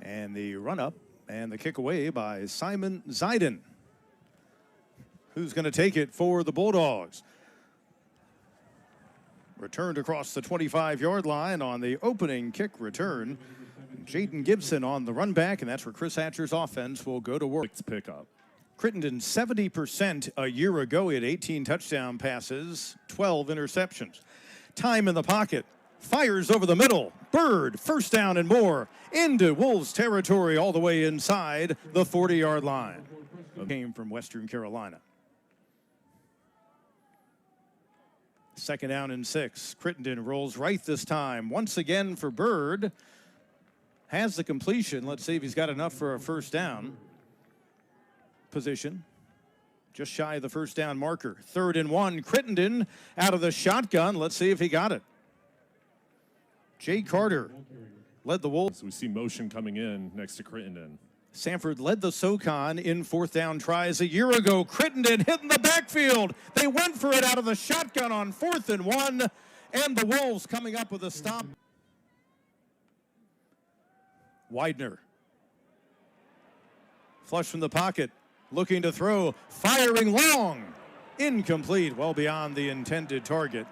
And the run-up and the kick away by Simon Ziden, who's going to take it for the Bulldogs. Returned across the 25-yard line on the opening kick return. Jaden Gibson on the run back, and that's where Chris Hatcher's offense will go to work. Pickup. Crittenden 70% a year ago. He had 18 touchdown passes, 12 interceptions. Time in the pocket. Fires over the middle. Bird, first down and more. Into Wolves territory all the way inside the 40-yard line. Came from Western Carolina. Second down and 6. Crittenden rolls right this time. Once again for Bird. Has the completion. Let's see if he's got enough for a first down. Position. Just shy of the first down marker. 3rd and 1. Crittenden out of the shotgun. Let's see if he got it. Jay Carter led the Wolves. We see motion coming in next to Crittenden. Samford led the SoCon in 4th down tries a year ago. Crittenden hit in the backfield. They went for it out of the shotgun on 4th and 1. And the Wolves coming up with a stop. Widener. Flush from the pocket. Looking to throw. Firing long. Incomplete. Well beyond the intended target.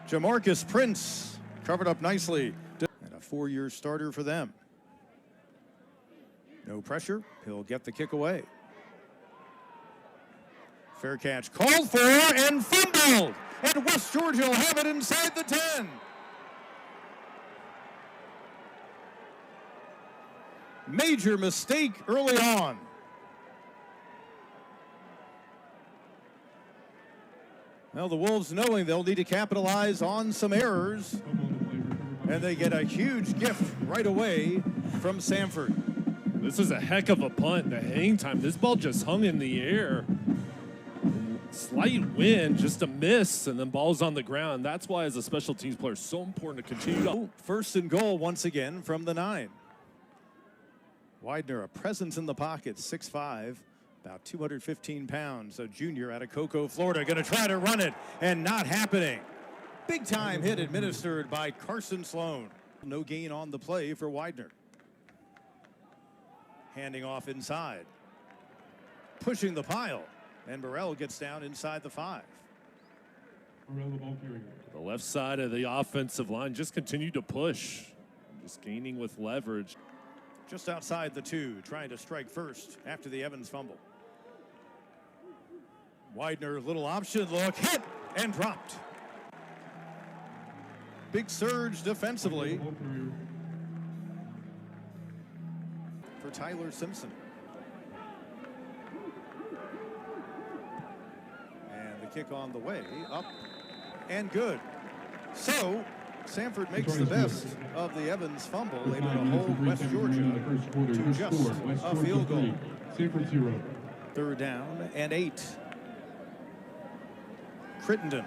Jamarcus Prince covered up nicely. And a 4-year starter for them. No pressure. He'll get the kick away. Fair catch called for and fumbled. And West Georgia will have it inside the 10. Major mistake early on. Well, the Wolves knowing they'll need to capitalize on some errors. And they get a huge gift right away from Samford. This is a heck of a punt. The hang time. This ball just hung in the air. Slight wind, just a miss, and then ball's on the ground. That's why, as a special teams player, it's so important to continue to. 1st and goal once again from the 9. Widener, a presence in the pocket, 6'5", about 215 pounds. A junior out of Cocoa, Florida, going to try to run it, and not happening. Big time hit administered by Carson Sloan. No gain on the play for Widener. Handing off inside. Pushing the pile. And Burrell gets down inside the 5. The left side of the offensive line just continued to push. Just gaining with leverage. Just outside the 2, trying to strike first after the Evans fumble. Widener, little option look, hit and dropped. Big surge defensively for Tyler Simpson. And the kick on the way, up and good. So Samford makes the best of the Evans fumble, able to hold West Georgia to just a field goal. 3rd down and 8. Crittenden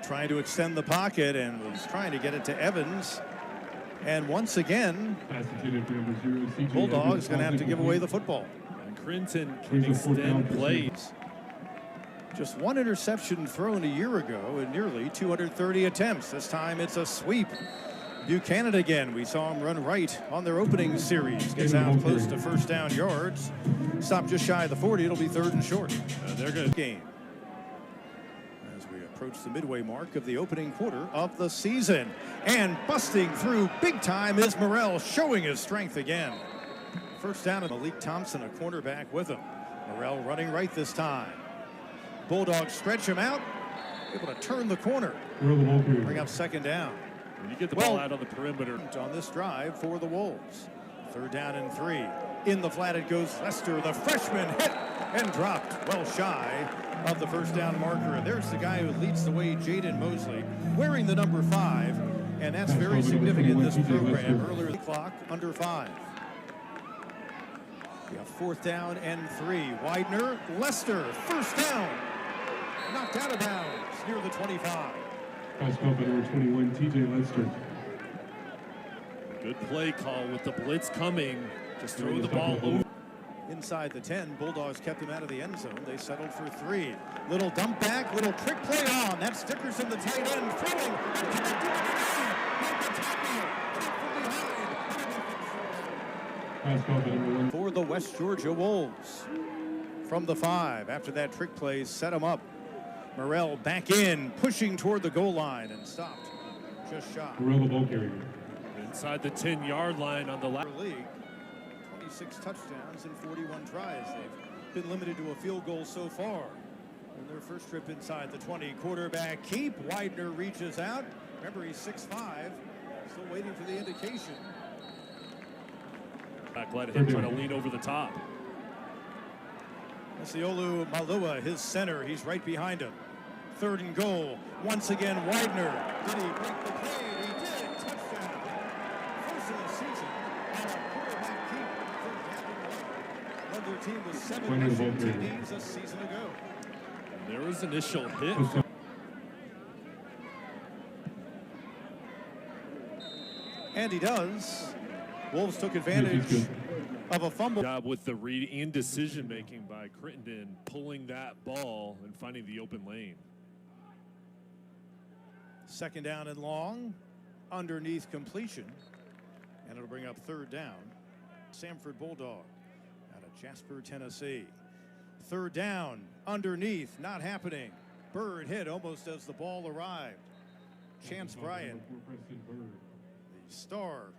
trying to extend the pocket and was trying to get it to Evans. And once again, Bulldogs going to have to give away the football. And Crittenden can extend plays. Just 1 interception thrown a year ago in nearly 230 attempts. This time it's a sweep. Buchanan again. We saw him run right on their opening series. Gets out close to first down yards. Stop just shy of the 40. It'll be 3rd and short. They're good. Game. As we approach the midway mark of the opening quarter of the season. And busting through big time is Morrell, showing his strength again. First down, and Malik Thompson, a cornerback with him. Morrell running right this time. Bulldogs stretch him out, able to turn the corner, bring up 2nd down. When you get the ball out on the perimeter. On this drive for the Wolves. 3rd down and 3. In the flat it goes Lester, the freshman, hit and dropped well shy of the first down marker. And there's the guy who leads the way, Jaden Mosley, wearing the number 5. And that's very significant in this program. Earlier the clock, under 5. We have 4th down and 3. Widener, Lester, first down. Knocked out of bounds near the 25. Pass call by number 21, TJ Lester. Good play call with the blitz coming. Just throw the ball over. Inside the 10, Bulldogs kept him out of the end zone. They settled for 3. Little dump back, little trick play on. That's Dickerson, the tight end, throwing. And connected to the 3. At the top of it. Pass call by number 1. For the West Georgia Wolves. From the 5, after that trick play, set him up. Morrell back in, pushing toward the goal line and stopped. Just shot. Morrell, the ball carrier. Inside the 10-yard line on the left. League, 26 touchdowns and 41 tries. They've been limited to a field goal so far. In their first trip inside the 20, quarterback keep. Widener reaches out. Remember, he's 6'5", still waiting for the indication. Back let him try to lean over the top. Olu Malua, his center, he's right behind him. 3rd and goal. Once again, Widener. Did he break the play? He did. Touchdown. First of the season. And a quarterback keep. Led their team with 7 rushing TDs a season ago. There was initial hit. And he does. Wolves took advantage of a fumble. Job with the read and decision making by Crittenden, pulling that ball and finding the open lane. 2nd down and long, underneath completion, and it'll bring up 3rd down. Samford Bulldog out of Jasper, Tennessee. 3rd down, underneath, not happening. Bird hit almost as the ball arrived. Chance Bryant, the star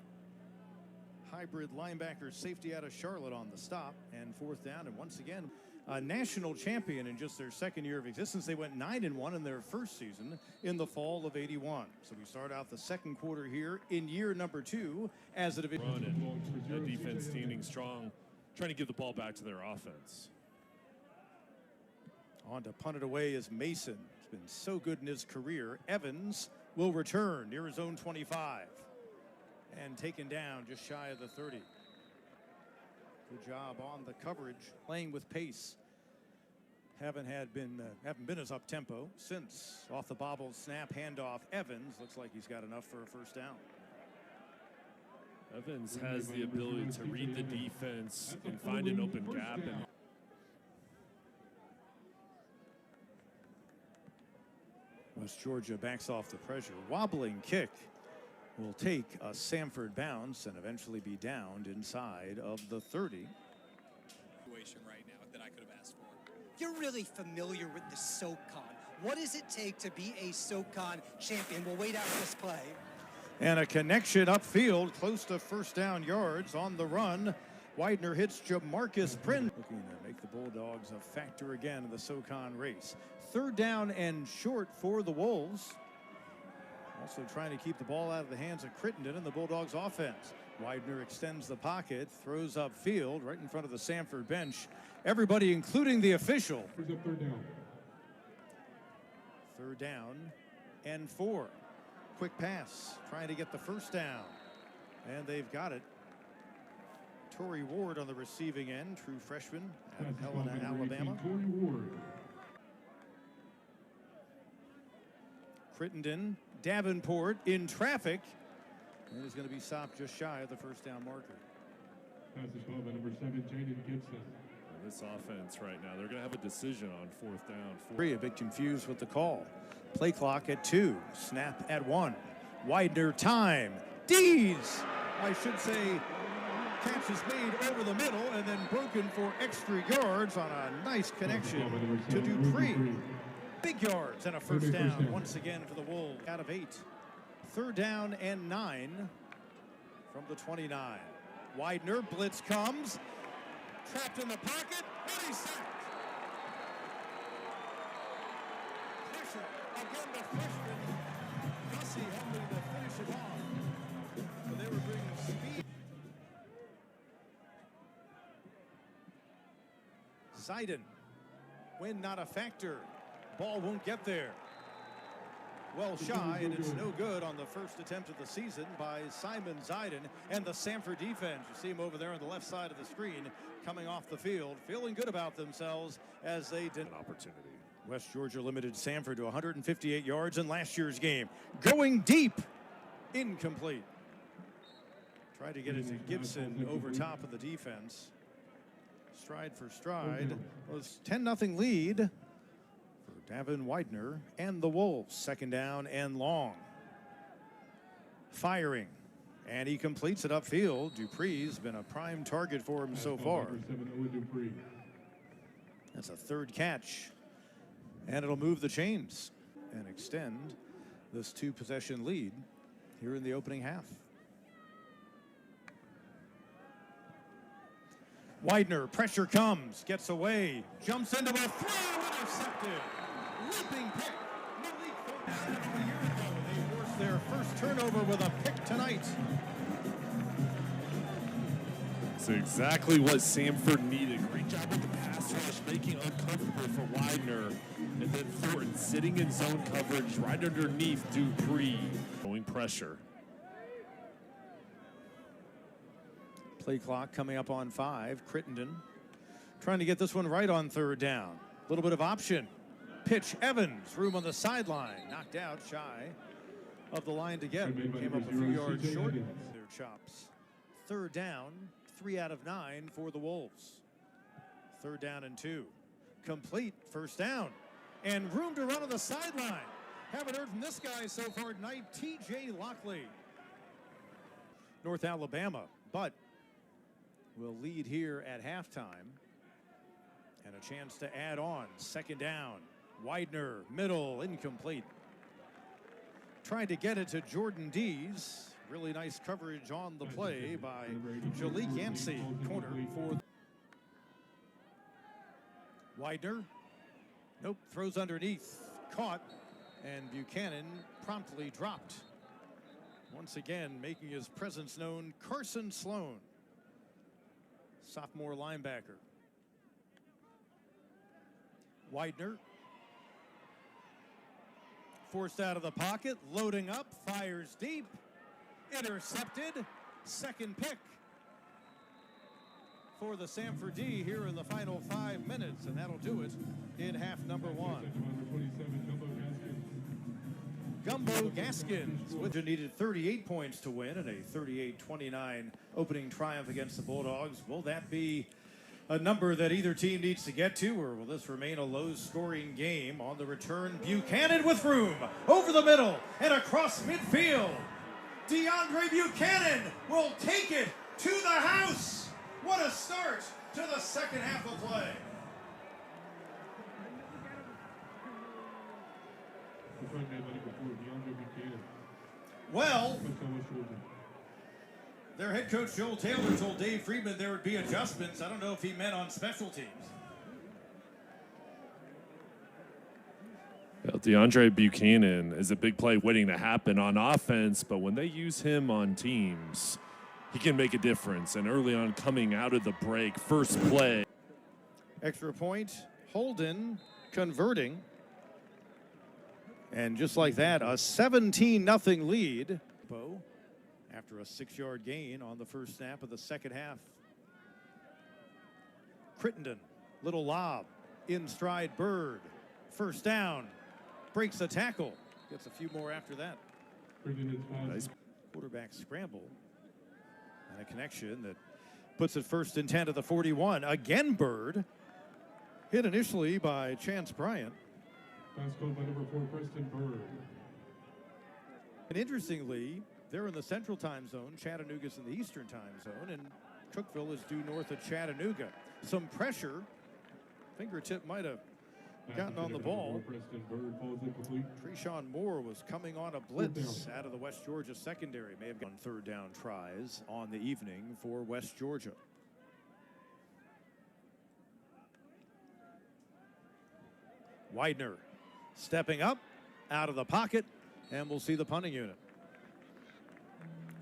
hybrid linebacker safety out of Charlotte on the stop, and 4th down, and once again a national champion in just their 2nd year of existence. They went 9-1 in their first season in the fall of '81. So we start out the 2nd quarter here in year number 2 as a division. That defense standing strong, trying to give the ball back to their offense. On to punt it away is Mason. He's been so good in his career. Evans will return near his own 25. And taken down just shy of the 30. Good job on the coverage, playing with pace. Haven't been as up tempo since. Off the bobble snap, handoff. Evans looks like he's got enough for a 1st down. Evans has the ability to read the defense and find an open gap. West Georgia backs off the pressure. Wobbling kick will take a Samford bounce and eventually be downed inside of the 30. Right now that I could have asked for. You're really familiar with the SoCon. What does it take to be a SoCon champion? We'll wait out this play. And a connection upfield, close to 1st down yards on the run. Widener hits Jamarcus Prin. Looking to make the Bulldogs a factor again in the SoCon race. 3rd down and short for the Wolves. Also trying to keep the ball out of the hands of Crittenden and the Bulldogs offense. Widener extends the pocket, throws upfield right in front of the Samford bench. Everybody, including the official. 3rd down. 3rd down and 4. Quick pass, trying to get the 1st down. And they've got it. Torrey Ward on the receiving end, true freshman out of Helena, Alabama. Torrey Ward. Crittenden, Davenport in traffic, and he's going to be stopped just shy of the 1st down marker. Pass is called by number 7, Jaden Gibson. This offense right now, they're going to have a decision on 4th down. 3, a bit confused with the call. Play clock at 2, snap at 1. Widener time, Dees, I should say, catch is made over the middle and then broken for extra yards on a nice connection to Dupree. Big yards and a 1st down once again for the Wolves out of 8. 3rd down and 9 from the 29. Widener, blitz comes, trapped in the pocket, and he's sacked. Pressure again, the freshman, Gussie helping to finish it off. But they were bringing speed. Ziden, win not a factor. Ball won't get there. Well shy, and it's no good on the first attempt of the season by Simon Ziden and the Samford defense. You see him over there on the left side of the screen coming off the field, feeling good about themselves as they did. An opportunity. West Georgia limited Samford to 158 yards in last year's game. Going deep, incomplete. Tried to get it to Gibson over top of the defense. Stride for stride. It was 10-0 lead. Davin Widener and the Wolves. 2nd down and long. Firing And he completes it upfield. Dupree's been a prime target for him so far. Number 7, Owen Dupree. That's a third catch. And it'll move the chains and extend this 2-possession lead here in the opening half. Widener, pressure comes, gets away, jumps into a throw, intercepted. Leaping pick. Malik Foden a year ago. They forced their first turnover with a pick tonight. It's exactly what Samford needed. Great job with the pass rush, making uncomfortable for Widener. And then Thornton sitting in zone coverage right underneath Dupree. Showing pressure. Play clock coming up on 5. Crittenden trying to get this one right on third down. A little bit of option. Pitch Evans, room on the sideline. Knocked out shy of the line to get. Came up a few yards short. Their chops. Third down, 3 out of 9 for the Wolves. Third down and 2. Complete, first down. And room to run on the sideline. Haven't heard from this guy so far tonight, T.J. Lockley. North Alabama, but will lead here at halftime. And a chance to add on. Second down. Widener, middle, incomplete. Trying to get it to Jordan Dees. Really nice coverage on the play by Jalik Yancey. Corner for Widener. Nope, throws underneath. Caught. And Buchanan promptly dropped. Once again, making his presence known, Carson Sloan. Sophomore linebacker. Widener. Forced out of the pocket, loading up, fires deep. Intercepted. Second pick for the Samford D here in the final 5 minutes, and that'll do it in half number 1. Number 27, Gumbo Gaskins needed 38 points to win in a 38-29 opening triumph against the Bulldogs. Will that be a number that either team needs to get to, or will this remain a low-scoring game? On the return, Buchanan with room over the middle and across midfield. DeAndre Buchanan will take it to the house. What a start to the second half of play. Well, their head coach Joel Taylor told Dave Friedman there would be adjustments. I don't know if he meant on special teams. Well, DeAndre Buchanan is a big play waiting to happen on offense, but when they use him on teams, he can make a difference. And early on, coming out of the break, first play. Extra point, Holden converting. And just like that, a 17-0 lead. After a 6-yard gain on the first snap of the second half. Crittenden, little lob, in stride Bird. First down, breaks the tackle. Gets a few more after that. Nice. Quarterback scramble. And a connection that puts it first and 10 at the 41. Again, Bird. Hit initially by Chance Bryant. Pass called by number 4, Preston Bird. And interestingly, they're in the central time zone. Chattanooga's in the eastern time zone, and Cookeville is due north of Chattanooga. Some pressure. Fingertip might have gotten on the ball. Treshawn Moore was coming on a blitz out of the West Georgia secondary. May have gotten third down tries on the evening for West Georgia. Widener stepping up out of the pocket, and we'll see the punting unit.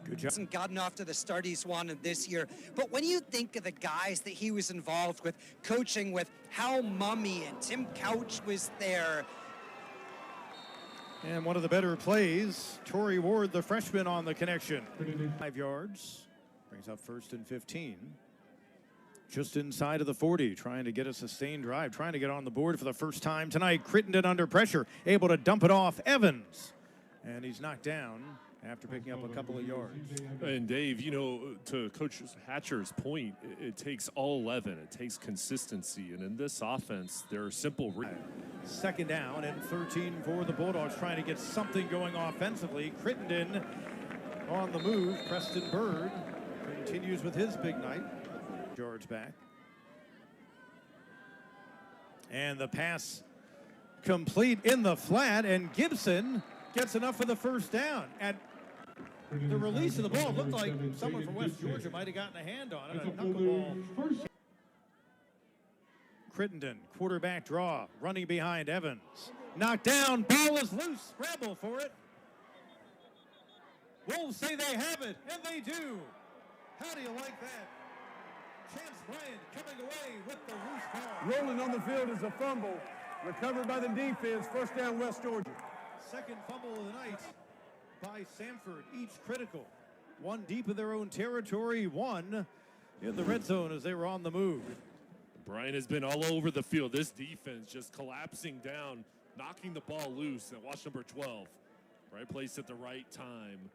Good job. Hasn't gotten off to the start he's wanted this year. But when you think of the guys that he was involved with, coaching with, Hal Mummy and Tim Couch was there. And one of the better plays, Torrey Ward, the freshman, on the connection. 5 yards, brings up first and 15. Just inside of the 40, trying to get a sustained drive, trying to get on the board for the first time tonight. Crittenden under pressure, able to dump it off Evans. And he's knocked down after picking up a couple of yards. And Dave, you know, to Coach Hatcher's point, it takes all 11. It takes consistency. And in this offense, there are simple. Second down and 13 for the Bulldogs, trying to get something going offensively. Crittenden On the move, Preston Bird continues with his big night. Yards back. And the pass complete in the flat, and Gibson gets enough for the first down. At the release of the ball, it looked like someone from West Georgia might have gotten a hand on it. A knuckleball. Crittenden, quarterback draw, running behind Evans. Knocked down, ball is loose, scramble for it. Wolves say they have it, and they do. How do you like that? Chance Bryant coming away with the loose ball. Rolling on the field is a fumble, recovered by the defense, first down West Georgia. Second fumble of the night by Samford, each critical. One deep in their own territory, one in the red zone as they were on the move. Bryant has been all over the field. This defense just collapsing down, knocking the ball loose. And watch number 12, right place at the right time.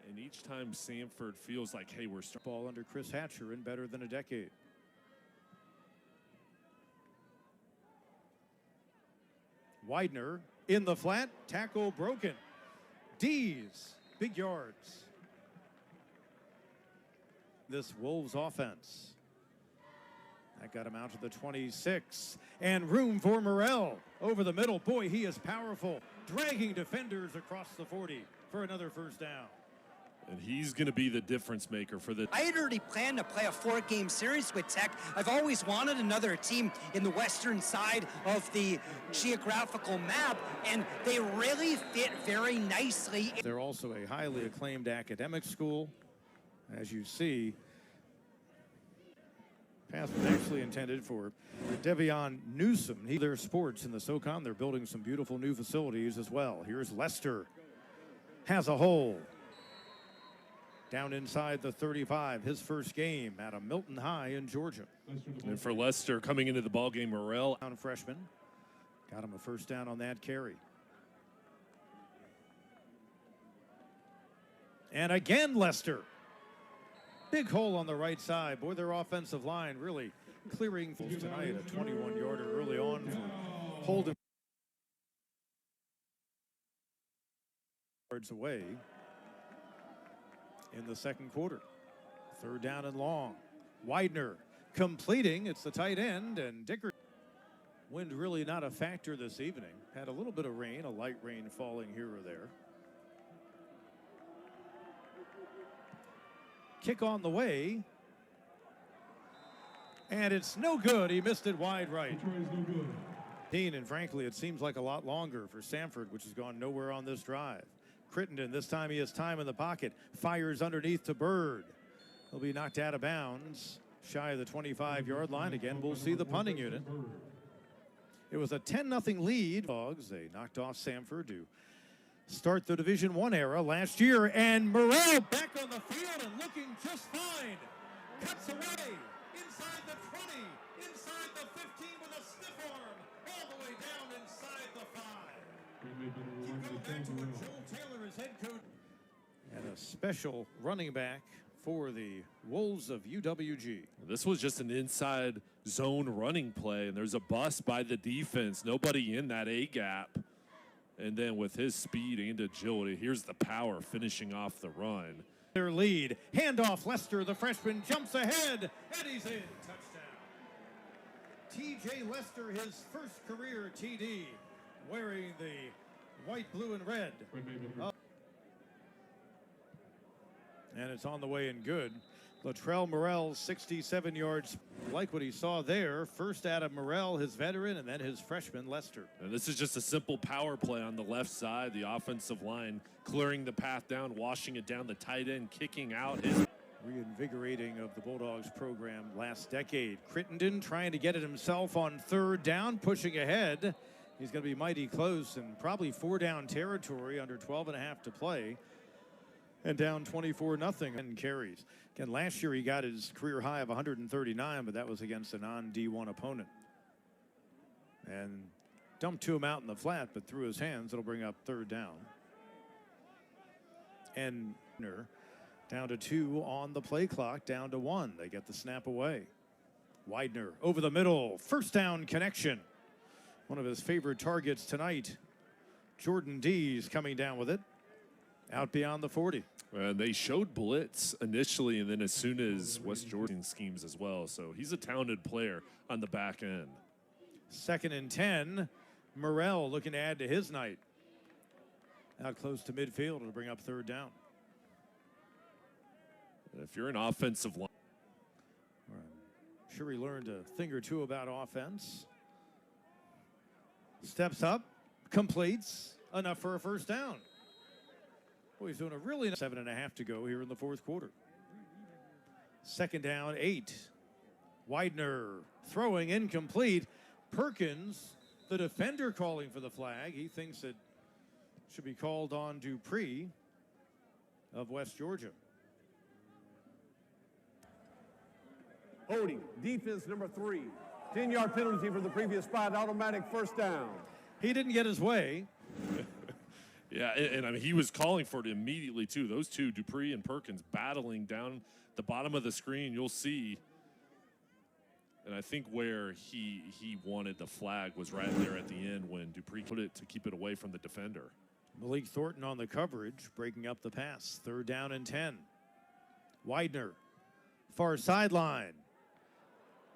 And each time Samford feels like, hey, we're starting. Ball under Chris Hatcher in better than a decade. Widener in the flat, tackle broken. D's, big yards. This Wolves offense. That got him out to the 26. And room for Morrell over the middle. Boy, he is powerful. Dragging defenders across the 40 for another first down. And he's going to be the difference maker for the. I had already planned to play a 4-game series with Tech. I've always wanted another team in the western side of the geographical map, and they really fit very nicely. They're also a highly acclaimed academic school. As you see, pass was actually intended for Devion Newsom. Their sports in the SoCon. They're building some beautiful new facilities as well. Here's Lester. Has a hole. Down inside the 35, his first game at a Milton High in Georgia. And for Lester coming into the ballgame, Morrell. Freshman. Got him a first down on that carry. And again, Lester. Big hole on the right side. Boy, their offensive line really clearing tonight. A 21-yarder early on for Holden. Yards away in the second quarter. Third down and long. Widener completing. It's the tight end, and Dicker. Wind really not a factor this evening. Had a little bit of rain, a light rain falling here or there. Kick on the way. And it's no good. He missed it wide right. And frankly, it seems like a lot longer for Samford, which has gone nowhere on this drive. Crittenden, this time he has time in the pocket. Fires underneath to Bird. He'll be knocked out of bounds. Shy of the 25-yard line. Again, we'll see the punting unit. It was a 10-0 lead. Dogs, they knocked off Samford to start the Division I era last year. And Morrell back on the field and looking just fine. Cuts away inside the 20, inside the 15 with a stiff arm, all the way down inside the 5. Joel Taylor is head coach. And a special running back for the Wolves of UWG. This was just an inside zone running play, and there's a bust by the defense. Nobody in that A gap. And then with his speed and agility, here's the power finishing off the run. Their lead. Handoff Lester, the freshman, jumps ahead, and he's in. Touchdown. T.J. Lester, his first career TD, wearing the white, blue, and red. And it's on the way and good. Latrell Morrell, 67 yards. Like what he saw there. First Adam Morrell, his veteran, and then his freshman, Lester. And this is just a simple power play on the left side. The offensive line clearing the path down, washing it down. The tight end kicking out. Reinvigorating of the Bulldogs program last decade. Crittenden trying to get it himself on third down, pushing ahead. He's going to be mighty close and probably 4-down territory under 12.5 to play. And down 24-0 and carries. Again, last year he got his career high of 139, but that was against a non-D1 opponent. And dumped to him out in the flat, but through his hands, it'll bring up third down. And down to 2 on the play clock, down to 1. They get the snap away. Widener over the middle, first down connection. One of his favorite targets tonight. Jordan Dees coming down with it. out beyond the 40. And they showed blitz initially, and then as soon as West Jordan schemes as well. So he's a talented player on the back end. 2nd and 10. Morrell looking to add to his night. Out close to midfield to bring up 3rd down. And if you're an offensive line, I'm sure he learned a thing or two about offense. Steps up, completes, enough for a 1st down. Boy, he's doing a really 7.5 to go here in the 4th quarter. 2nd down, 8. Widener throwing incomplete. Perkins, the defender, calling for the flag. He thinks it should be called on Dupree of West Georgia. Holding, defense number 3. 10-yard penalty for the previous spot, automatic 1st down. He didn't get his way. yeah, and I mean, he was calling for it immediately, too. Those two, Dupree and Perkins, battling down the bottom of the screen. You'll see. And I think where he wanted the flag was right there at the end when Dupree put it to keep it away from the defender. Malik Thornton on the coverage, breaking up the pass. 3rd down and 10. Widener, far sideline.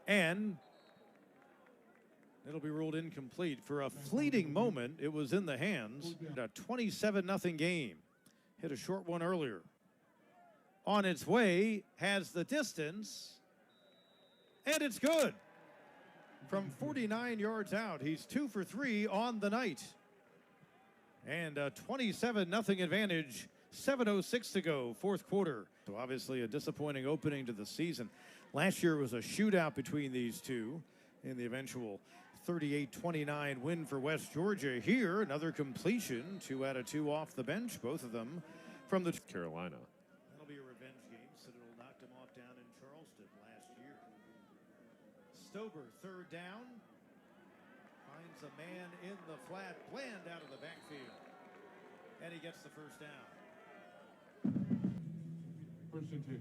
And it'll be ruled incomplete. For a fleeting moment, it was in the hands. A 27-0 game. Hit a short one earlier. On its way, has the distance. And it's good. From 49 yards out, he's 2 for 3 on the night. And a 27-0 advantage, 7:06 to go, 4th quarter. So obviously a disappointing opening to the season. Last year was a shootout between these two in the eventual 38-29 win for West Georgia. Here, another completion, 2 out of 2 off the bench, both of them from the Carolina. That'll be a revenge game. Citadel knocked him off down in Charleston last year. Stober, 3rd down. Finds a man in the flat, Bland out of the backfield. And he gets the 1st down. 1st and 10.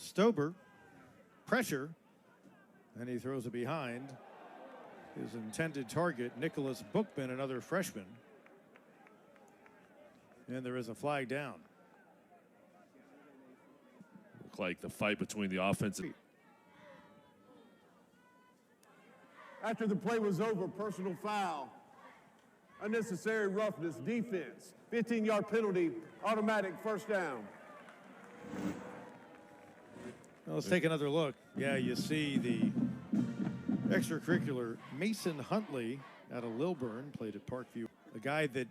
Stober, pressure, and he throws it behind his intended target, Nicholas Bookman, another freshman. And there is a flag down. Look like the fight between the offense and After the play was over, personal foul. Unnecessary roughness, defense. 15-yard penalty, automatic 1st down. Well, let's take another look. Yeah, you see the extracurricular Mason Huntley out of Lilburn, played at Parkview. The guy that,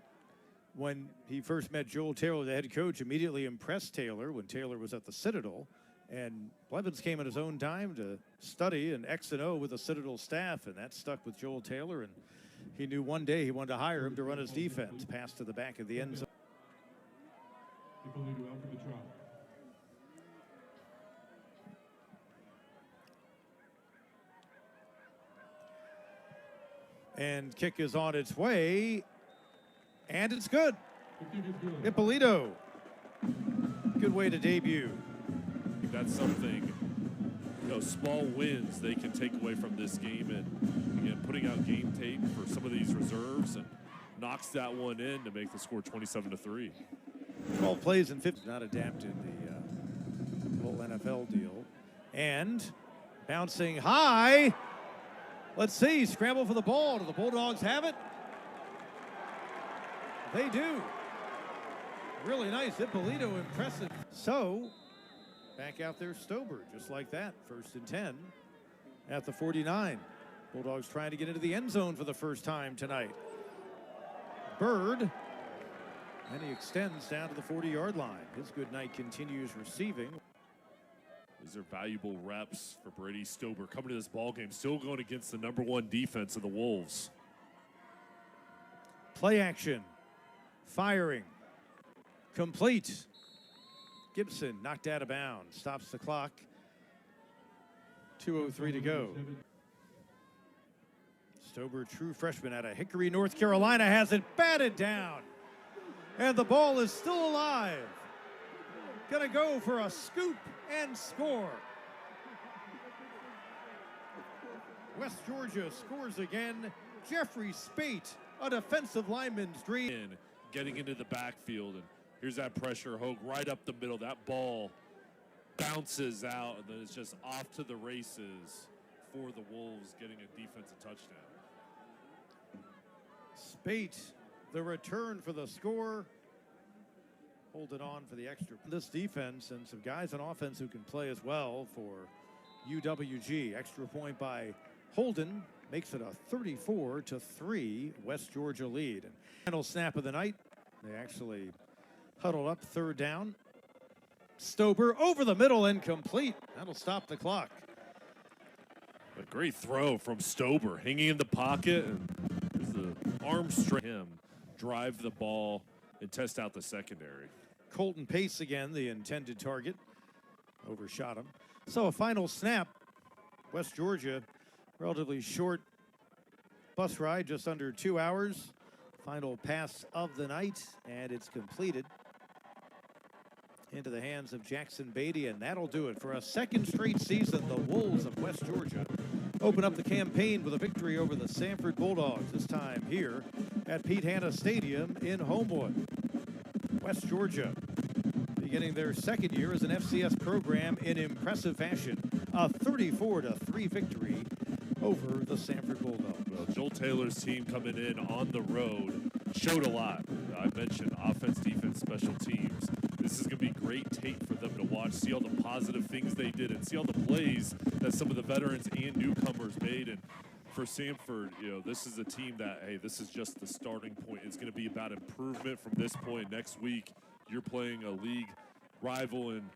when he first met Joel Taylor, the head coach, immediately impressed Taylor when Taylor was at the Citadel. And Blevins came at his own time to study an X and O with the Citadel staff, and that stuck with Joel Taylor. And he knew one day he wanted to hire him to run his defense. Pass to the back of the end zone. Ippolito out for the try. And kick is on its way, and it's good. The kick is good. Ippolito, good way to debut. that's something, small wins they can take away from this game. And again, putting out game tape for some of these reserves and knocks that one in to make the score 27-3. 12 plays and 50, not adapted the whole NFL deal. And bouncing high. Let's see, scramble for the ball. Do the Bulldogs have it? They do. Really nice. Ippolito, impressive. So, back out there, Stober, just like that. 1st and 10 at the 49. Bulldogs trying to get into the end zone for the first time tonight. Bird, and he extends down to the 40-yard line. His good night continues receiving. These are valuable reps for Brady Stober coming to this ball game, still going against the #1 defense of the Wolves. Play action, firing, complete. Gibson knocked out of bounds, stops the clock. 2:03 to go. Stober, true freshman out of Hickory, North Carolina, has it batted down. And the ball is still alive. Gonna go for a scoop and score. West Georgia scores again. Jeffrey Spate, a defensive lineman's dream. getting into the backfield. And here's that pressure, Hogue right up the middle. That ball bounces out, and then it's just off to the races for the Wolves, getting a defensive touchdown. Spate, the return for the score. Holding on for the extra. This defense and some guys on offense who can play as well for UWG. Extra point by Holden makes it a 34-3 West Georgia lead. And final snap of the night. They actually huddle up, third down. Stober over the middle, incomplete. That'll stop the clock. A great throw from Stober, hanging in the pocket, and there's the arm straight him, drive the ball and test out the secondary. Colton Pace again, the intended target. Overshot him. So a final snap. West Georgia, relatively short bus ride, just under 2 hours. Final pass of the night, and it's completed into the hands of Jackson Beatty, and that'll do it for a second straight season. The Wolves of West Georgia open up the campaign with a victory over the Samford Bulldogs, this time here at Pete Hanna Stadium in Homewood. West Georgia beginning their second year as an FCS program in impressive fashion. A 34-3 victory over the Samford Bulldogs. Well, Joel Taylor's team coming in on the road showed a lot. I mentioned offense, defense, special teams. This is going to be great tape for them to watch, see all the positive things they did, and see all the plays that some of the veterans and newcomers made. And for Samford, this is a team that, hey, this is just the starting point. It's going to be about improvement from this point. Next week, you're playing a league rival in